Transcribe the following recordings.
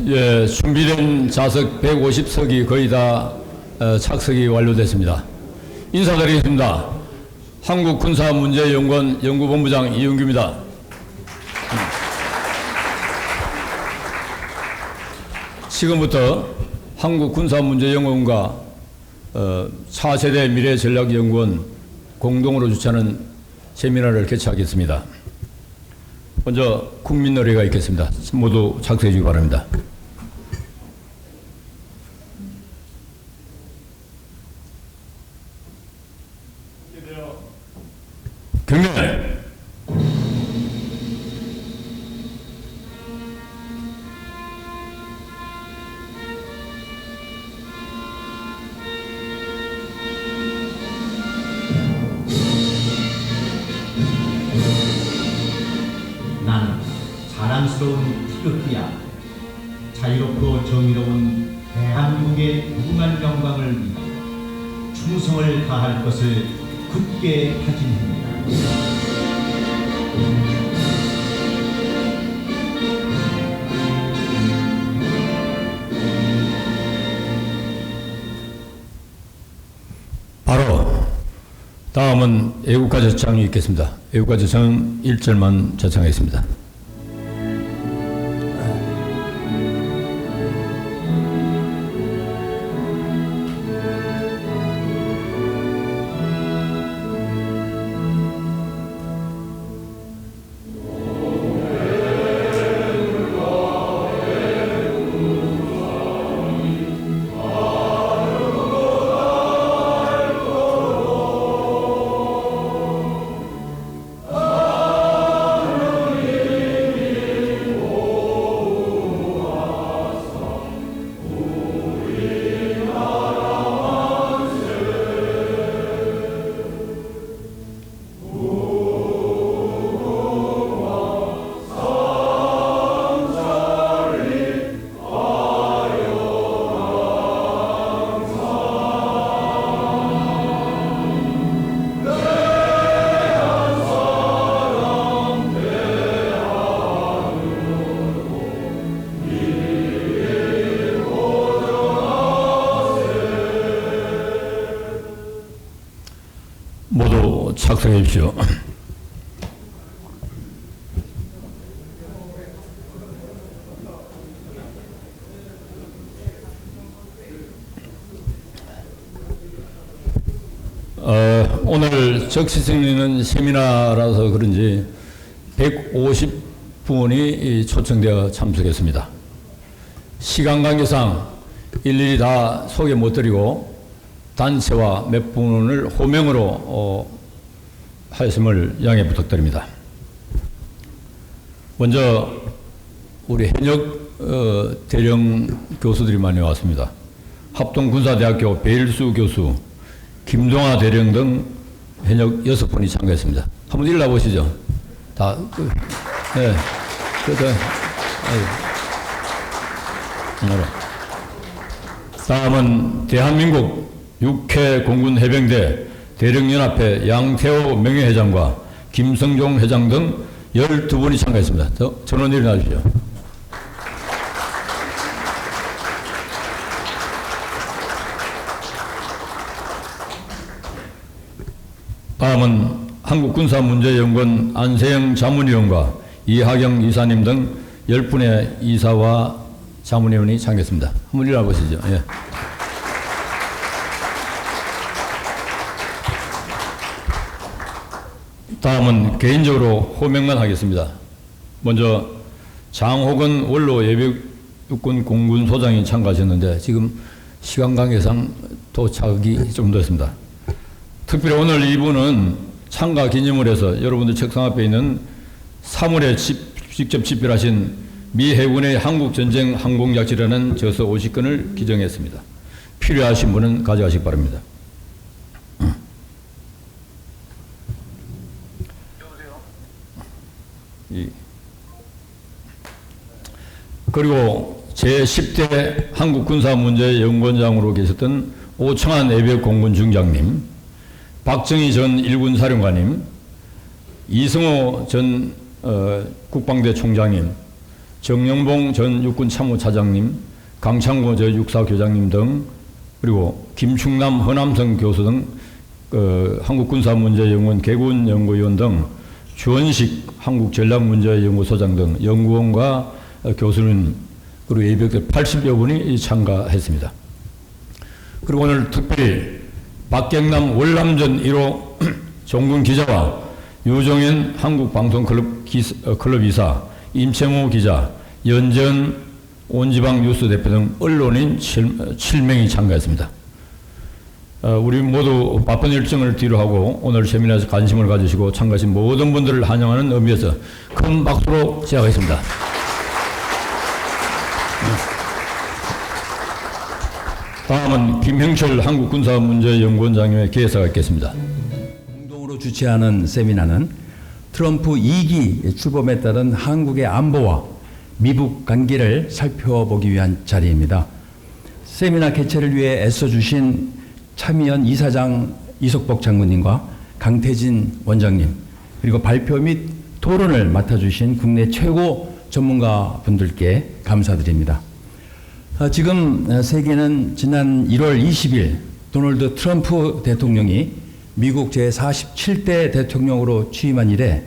예, 준비된 좌석 150석이 거의 다 착석이 완료됐습니다. 인사드리겠습니다. 한국군사문제연구원 연구본부장 이윤규입니다. 지금부터 한국군사문제연구원과 차세대 미래전략연구원 공동으로 주최하는 세미나를 개최하겠습니다. 먼저 국민 노래가 있겠습니다. 모두 착석해 주기 바랍니다. 경례. 나는 자랑스러운 티격이야. 자유롭고 정의로운 대한민국의 무궁한 영광을 위해 충성을 다할 것을 굳게 다짐합니다. 바로 다음은 애국가 제창이 있겠습니다. 애국가 제창은 1절만 제창하겠습니다. 모두 착석해 주십시오. 오늘 적시성 있는 세미나라서 그런지 150분이 초청되어 참석했습니다. 시간 관계상 일일이 다 소개 못 드리고 단체와 몇 분을 호명으로 하였음을 양해 부탁드립니다. 먼저 우리 현역 대령 교수들이 많이 왔습니다. 합동군사대학교 배일수 교수, 김동아 대령 등 현역 6분이 참가했습니다. 한번 일어나 보시죠. 다, 네. 다음은 대한민국 육해 공군 해병대 대령연합회 양태호 명예회장과 김성종 회장 등 12분이 참가했습니다. 전원 일어나 주시죠. 다음은 한국군사문제연구원 안세영 자문위원과 이하경 이사님 등 10분의 이사와 자문위원이 참가했습니다. 한번 일어나 보시죠. 예. 다음은 개인적으로 호명만 하겠습니다. 먼저 장호건 원로 예비육군 공군소장이 참가하셨는데 지금 시간 관계상 도착이 좀 늦었습니다. 특별히 오늘 이분은 참가 기념을 해서 여러분들 책상 앞에 있는 사물에 직접 집필하신 미 해군의 한국전쟁 항공약지라는 저서 50건을 기증했습니다. 필요하신 분은 가져가시기 바랍니다. 그리고 제10대 한국군사문제연구원장으로 계셨던 오청한 예비공군 중장님, 박정희 전 일군 사령관님, 이승호 전 국방대 총장님, 정영봉 전 육군 참모차장님, 강창구 전 육사교장님 등, 그리고 김충남 허남성 교수 등 한국군사문제연구원 개군연구위원 등, 주원식 한국전략문제연구소장 등 연구원과 교수님, 그리고 예비역들 80여 분이 참가했습니다. 그리고 오늘 특별히 박경남 월남전 1호 종군 기자와 유종현 한국방송클럽 이사, 임채모 기자, 연전 온지방 뉴스 대표 등 언론인 7명이 참가했습니다. 우리 모두 바쁜 일정을 뒤로하고 오늘 세미나에서 관심을 가지시고 참가하신 모든 분들을 환영하는 의미에서 큰 박수로 시작하겠습니다. 다음은 김형철 한국군사문제연구원장님의 개사가 있겠습니다. 공동으로 주최하는 세미나는 트럼프 2기 출범에 따른 한국의 안보와 미국 관계를 살펴보기 위한 자리입니다. 세미나 개최를 위해 애써주신 참의원 이사장 이석복 장군님과 강태진 원장님, 그리고 발표 및 토론을 맡아주신 국내 최고 전문가 분들께 감사드립니다. 지금 세계는 지난 1월 20일 도널드 트럼프 대통령이 미국 제47대 대통령으로 취임한 이래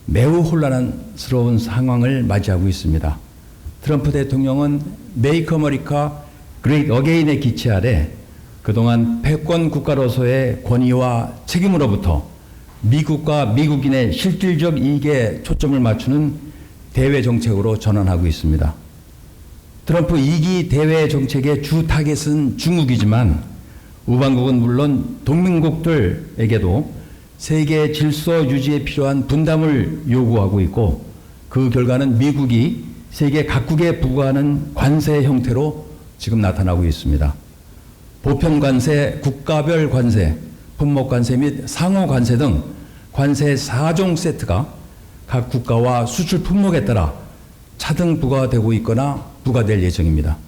매우 혼란스러운 상황을 맞이하고 있습니다. 트럼프 대통령은 Make America Great Again의 기치 아래 그동안 패권 국가로서의 권위와 책임으로부터 미국과 미국인의 실질적 이익에 초점을 맞추는 대외 정책으로 전환하고 있습니다. 트럼프 2기 대외 정책의 주 타겟은 중국이지만 우방국은 물론 동맹국들에게도 세계 질서 유지에 필요한 분담을 요구하고 있고, 그 결과는 미국이 세계 각국에 부과하는 관세 형태로 지금 나타나고 있습니다. 보편 관세, 국가별 관세, 품목 관세 및 상호 관세 등 관세 4종 세트가 각 국가와 수출 품목에 따라 차등 부과되고 있거나 부과될 예정입니다.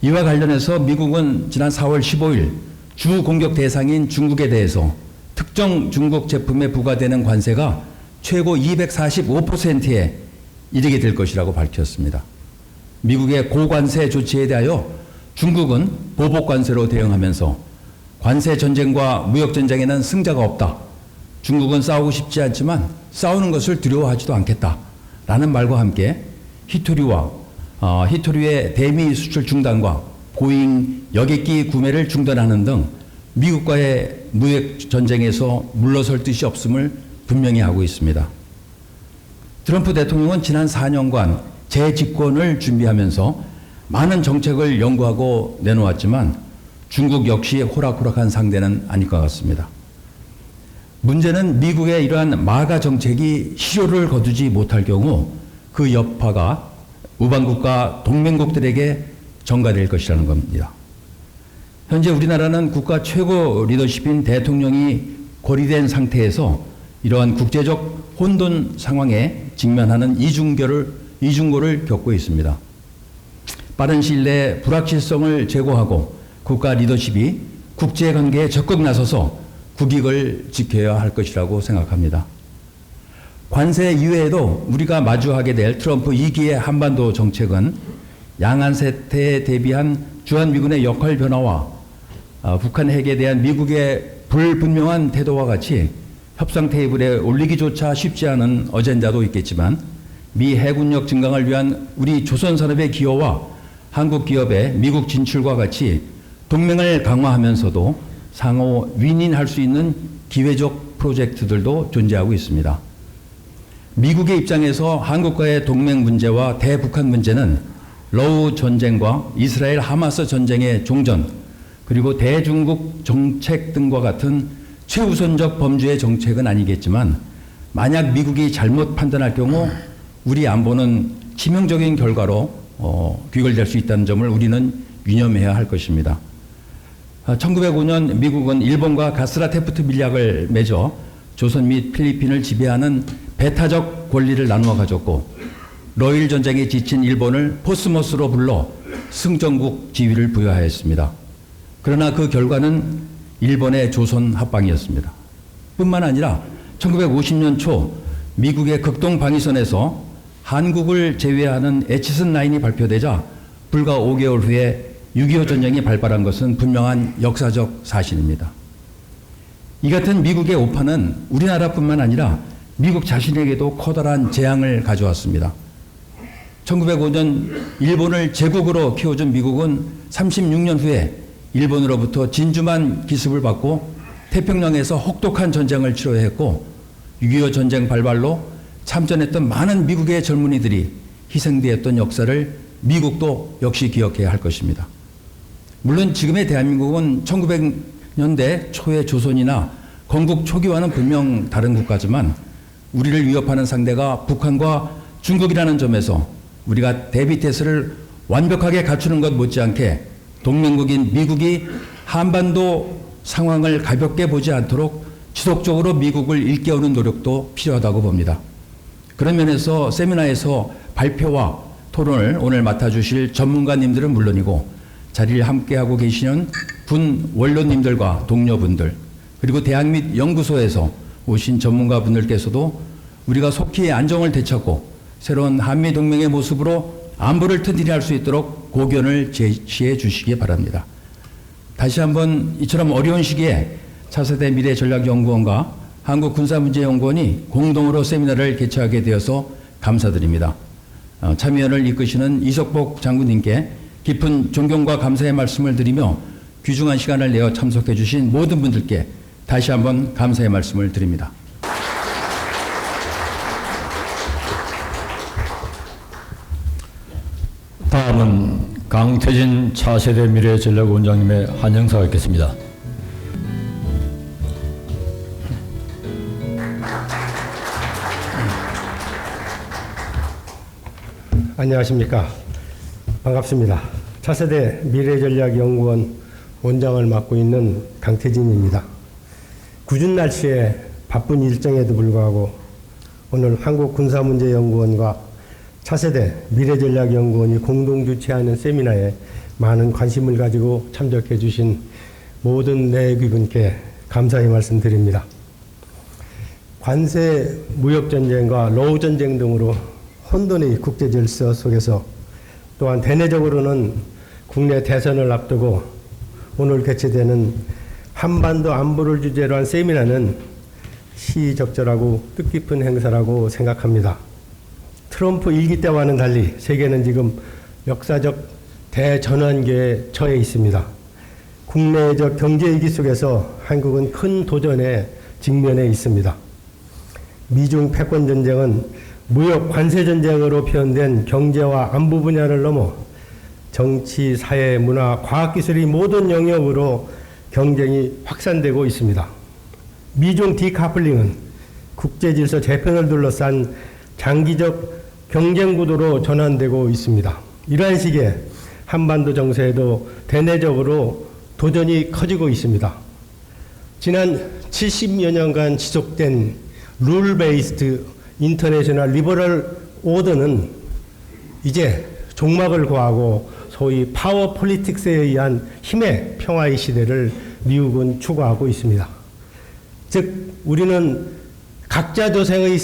이와 관련해서 미국은 지난 4월 15일 주 공격 대상인 중국에 대해서 특정 중국 제품에 부과되는 관세가 최고 245%에 이르게 될 것이라고 밝혔습니다. 미국의 고관세 조치에 대하여 중국은 보복 관세로 대응하면서 관세 전쟁과 무역 전쟁에는 승자가 없다. 중국은 싸우고 싶지 않지만 싸우는 것을 두려워하지도 않겠다. 라는 말과 함께 히토리의 대미 수출 중단과 보잉 여객기 구매를 중단하는 등 미국과의 무역 전쟁에서 물러설 뜻이 없음을 분명히 하고 있습니다. 트럼프 대통령은 지난 4년간 재집권을 준비하면서 많은 정책을 연구하고 내놓았지만 중국 역시 호락호락한 상대는 아닐 것 같습니다. 문제는 미국의 이러한 마가 정책이 실효를 거두지 못할 경우 그 여파가 우방국과 동맹국들에게 전가될 것이라는 겁니다. 현재 우리나라는 국가 최고 리더십인 대통령이 고리된 상태에서 이러한 국제적 혼돈 상황에 직면하는 이중고를 겪고 있습니다. 빠른 시일 내에 불확실성을 제고하고 국가 리더십이 국제관계에 적극 나서서 국익을 지켜야 할 것이라고 생각합니다. 관세 이외에도 우리가 마주하게 될 트럼프 2기의 한반도 정책은 양안 세태에 대비한 주한미군의 역할 변화와 북한 핵에 대한 미국의 불분명한 태도와 같이 협상 테이블에 올리기조차 쉽지 않은 어젠다도 있겠지만 미 해군력 증강을 위한 우리 조선산업의 기여와 한국 기업의 미국 진출과 같이 동맹을 강화하면서도 상호 윈윈할 수 있는 기회적 프로젝트들도 존재하고 있습니다. 미국의 입장에서 한국과의 동맹 문제와 대북한 문제는 러우 전쟁과 이스라엘 하마스 전쟁의 종전, 그리고 대중국 정책 등과 같은 최우선적 범주의 정책은 아니겠지만 만약 미국이 잘못 판단할 경우 우리 안보는 치명적인 결과로 귀결될 수 있다는 점을 우리는 유념해야 할 것입니다. 1905년 미국은 일본과 가스라테프트 밀약을 맺어 조선 및 필리핀을 지배하는 배타적 권리를 나누어 가졌고, 러일 전쟁에 지친 일본을 포스모스로 불러 승전국 지위를 부여하였습니다. 그러나 그 결과는 일본의 조선 합방이었습니다. 뿐만 아니라 1950년 초 미국의 극동 방위선에서 한국을 제외하는 애치슨 라인이 발표되자 불과 5개월 후에 6.25 전쟁이 발발한 것은 분명한 역사적 사실입니다. 이 같은 미국의 오판은 우리나라뿐만 아니라 미국 자신에게도 커다란 재앙을 가져왔습니다. 1905년 일본을 제국으로 키워준 미국은 36년 후에 일본으로부터 진주만 기습을 받고 태평양에서 혹독한 전쟁을 치러야 했고 6.25 전쟁 발발로 참전했던 많은 미국의 젊은이들이 희생되었던 역사를 미국도 역시 기억해야 할 것입니다. 물론 지금의 대한민국은 1900년대 초의 조선이나 건국 초기와는 분명 다른 국가지만 우리를 위협하는 상대가 북한과 중국이라는 점에서 우리가 대비 태세를 완벽하게 갖추는 것 못지않게 동맹국인 미국이 한반도 상황을 가볍게 보지 않도록 지속적으로 미국을 일깨우는 노력도 필요하다고 봅니다. 그런 면에서 세미나에서 발표와 토론을 오늘 맡아주실 전문가님들은 물론이고 자리를 함께하고 계시는 분 원로님들과 동료분들 그리고 대학 및 연구소에서 오신 전문가분들께서도 우리가 속히 안정을 되찾고 새로운 한미동맹의 모습으로 안보를 튼튼히 할 수 있도록 고견을 제시해 주시기 바랍니다. 다시 한번 이처럼 어려운 시기에 차세대 미래전략연구원과 한국군사문제연구원이 공동으로 세미나를 개최하게 되어서 감사드립니다. 참여를 이끄시는 이석복 장군님께 깊은 존경과 감사의 말씀을 드리며 귀중한 시간을 내어 참석해 주신 모든 분들께 다시 한번 감사의 말씀을 드립니다. 다음은 강태진 차세대 미래전략원장님의 한영사가 있겠습니다. 안녕하십니까. 반갑습니다. 차세대 미래전략연구원 원장을 맡고 있는 강태진입니다. 궂은 날씨에 바쁜 일정에도 불구하고 오늘 한국군사문제연구원과 차세대 미래전략연구원이 공동 주최하는 세미나에 많은 관심을 가지고 참석해 주신 모든 내외국분께 감사의 말씀드립니다. 관세 무역전쟁과 러우전쟁 등으로 혼돈의 국제질서 속에서 또한 대내적으로는 국내 대선을 앞두고 오늘 개최되는 한반도 안보를 주제로 한 세미나는 시의적절하고 뜻깊은 행사라고 생각합니다. 트럼프 일기 때와는 달리 세계는 지금 역사적 대전환기에 처해 있습니다. 국내적 경제 위기 속에서 한국은 큰 도전에 직면해 있습니다. 미중 패권 전쟁은 무역 관세 전쟁으로 표현된 경제와 안보 분야를 넘어 정치, 사회, 문화, 과학기술의 모든 영역으로 경쟁이 확산되고 있습니다. 미중 디카플링은 국제질서 재편을 둘러싼 장기적 경쟁 구도로 전환되고 있습니다. 이러한 시기에 한반도 정세에도 대내적으로 도전이 커지고 있습니다. 지난 70여 년간 지속된 룰 베이스드 인터내셔널 리버럴 오더는 이제 종막을 고하고 소위 파워 폴리틱스에 의한 힘의 평화의 시대를 미국은 추구하고 있습니다. 즉 우리는 각자 도생의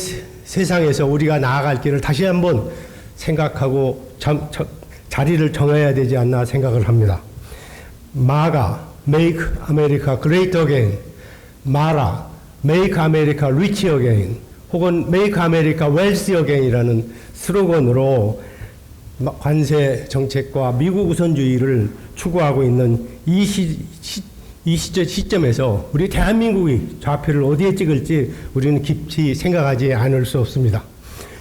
세상에서 우리가 나아갈 길을 다시 한번 생각하고 자리를 정해야 되지 않나 생각을 합니다. 마가 Make America Great Again, 마라 Make America Rich Again, 혹은 Make America Wealthy Again이라는 스로건으로 관세 정책과 미국 우선주의를 추구하고 있는 이 시점에서 우리 대한민국이 좌표를 어디에 찍을지 우리는 깊이 생각하지 않을 수 없습니다.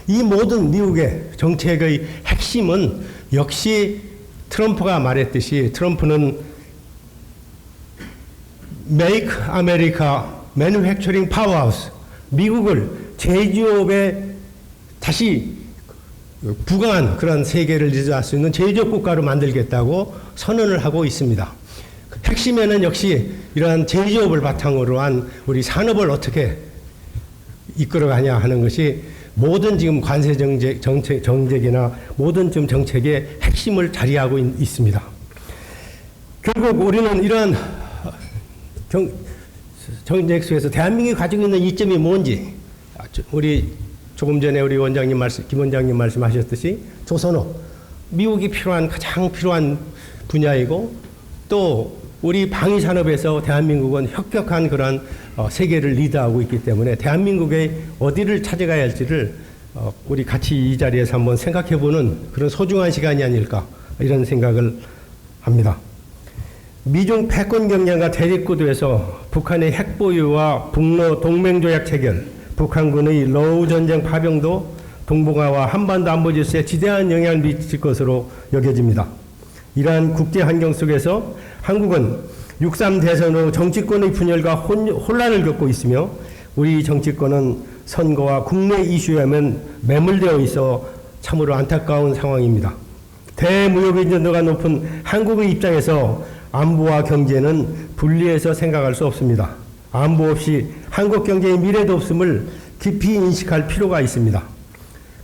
이 모든 미국의 정책의 핵심은 역시 트럼프가 말했듯이 트럼프는 Make America Manufacturing Powerhouse, 미국을 제조업에 다시 부강한 그런 세계를 리드할 수 있는 제조업 국가로 만들겠다고 선언을 하고 있습니다. 핵심에는 역시 이러한 제조업을 바탕으로 한 우리 산업을 어떻게 이끌어가냐 하는 것이 모든 지금 관세 정책이나 모든 지금 정책의 핵심을 자리하고 있습니다. 결국 우리는 이러한 정책 속에서 대한민국이 가지고 있는 이점이 뭔지 우리 조금 전에 우리 김 원장님 말씀하셨듯이 조선업, 미국이 가장 필요한 분야이고 또 우리 방위 산업에서 대한민국은 혁혁한 그런 세계를 리드하고 있기 때문에 대한민국의 어디를 찾아가야 할지를 우리 같이 이 자리에서 한번 생각해보는 그런 소중한 시간이 아닐까 이런 생각을 합니다. 미중 패권 경쟁과 대립구도에서 북한의 핵보유와 북러 동맹조약 체결, 북한군의 러우 전쟁 파병도 동북아와 한반도 안보 질서에 지대한 영향을 미칠 것으로 여겨집니다. 이러한 국제 환경 속에서 한국은 6.3 대선 후 정치권의 분열과 혼란을 겪고 있으며 우리 정치권은 선거와 국내 이슈에만 매몰되어 있어 참으로 안타까운 상황입니다. 대무역 의존도가 높은 한국의 입장에서 안보와 경제는 분리해서 생각할 수 없습니다. 안보 없이 한국 경제의 미래도 없음을 깊이 인식할 필요가 있습니다.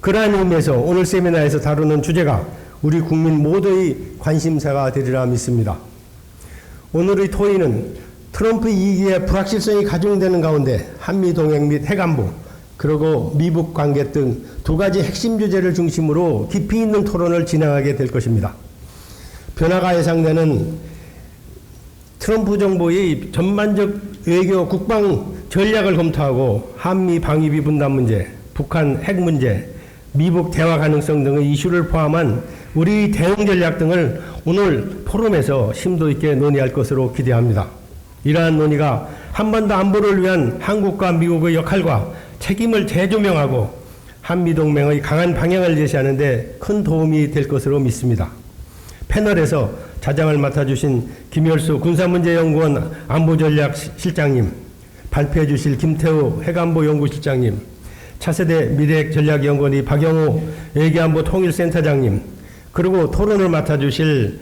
그러한 의미에서 오늘 세미나에서 다루는 주제가 우리 국민 모두의 관심사가 되리라 믿습니다. 오늘의 토의는 트럼프 2기의 불확실성이 가중되는 가운데 한미동행 및 핵안보, 그리고 미북 관계 등 두 가지 핵심 주제를 중심으로 깊이 있는 토론을 진행하게 될 것입니다. 변화가 예상되는 트럼프 정부의 전반적 외교 국방 전략을 검토하고 한미 방위비 분담 문제, 북한 핵 문제, 미북 대화 가능성 등의 이슈를 포함한 우리 대응 전략 등을 오늘 포럼에서 심도 있게 논의할 것으로 기대합니다. 이러한 논의가 한반도 안보를 위한 한국과 미국의 역할과 책임을 재조명하고 한미동맹의 강한 방향을 제시하는 데 큰 도움이 될 것으로 믿습니다. 패널에서 자장을 맡아주신 김열수 군사문제연구원 안보전략실장님, 발표해 주실 김태우 핵안보연구실장님, 차세대 미래전략연구원의 박영호 외교안보통일센터장님, 그리고 토론을 맡아주실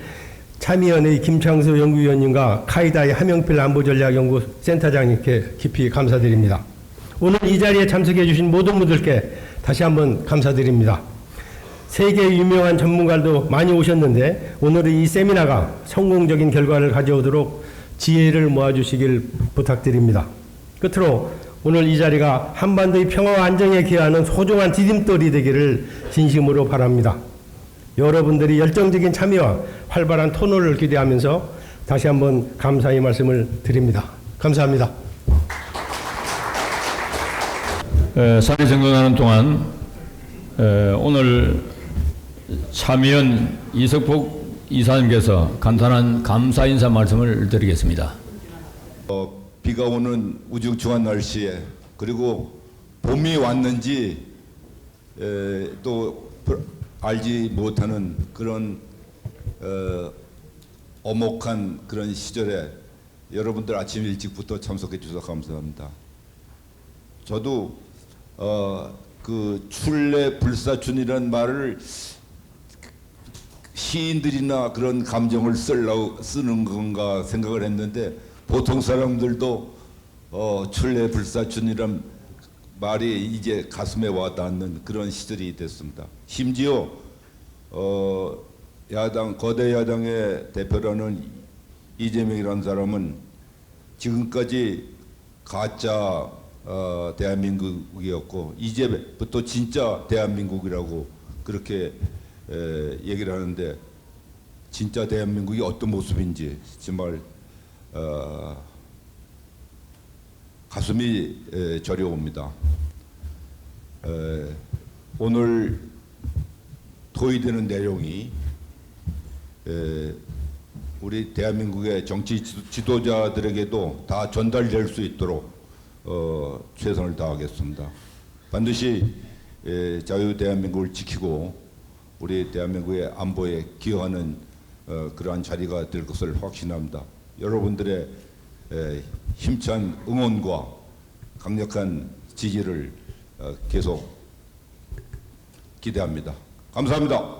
참의원의 김창수 연구위원님과 카이다의 하명필 안보전략연구센터장님께 깊이 감사드립니다. 오늘 이 자리에 참석해 주신 모든 분들께 다시 한번 감사드립니다. 세계 유명한 전문가들도 많이 오셨는데 오늘의 이 세미나가 성공적인 결과를 가져오도록 지혜를 모아주시길 부탁드립니다. 끝으로 오늘 이 자리가 한반도의 평화와 안정에 기여하는 소중한 디딤돌이 되기를 진심으로 바랍니다. 여러분들이 열정적인 참여와 활발한 토론을 기대하면서 다시 한번 감사의 말씀을 드립니다. 감사합니다. 사회 정돈하는 동안 오늘 참의원 이석복 이사님께서 간단한 감사 인사 말씀을 드리겠습니다. 비가 오는 우중충한 날씨에 그리고 봄이 왔는지 또 알지 못하는 그런 엄혹한 그런 시절에 여러분들 아침 일찍부터 참석해 주셔서 감사합니다. 저도 그 출래 불사춘이라는 말을 시인들이나 그런 감정을 쓰는 건가 생각을 했는데 보통 사람들도 출래 불사춘이란 말이 이제 가슴에 와닿는 그런 시절이 됐습니다. 심지어 거대 야당의 대표라는 이재명이라는 사람은 지금까지 가짜 대한민국이었고 이제부터 진짜 대한민국이라고 그렇게 얘기를 하는데 진짜 대한민국이 어떤 모습인지 정말 가슴이 저려옵니다. 오늘 토의되는 내용이 우리 대한민국의 정치 지도자들에게도 다 전달될 수 있도록 최선을 다하겠습니다. 반드시 자유 대한민국을 지키고 우리 대한민국의 안보에 기여하는 그러한 자리가 될 것을 확신합니다. 여러분들의 힘찬 응원과 강력한 지지를 계속 기대합니다. 감사합니다.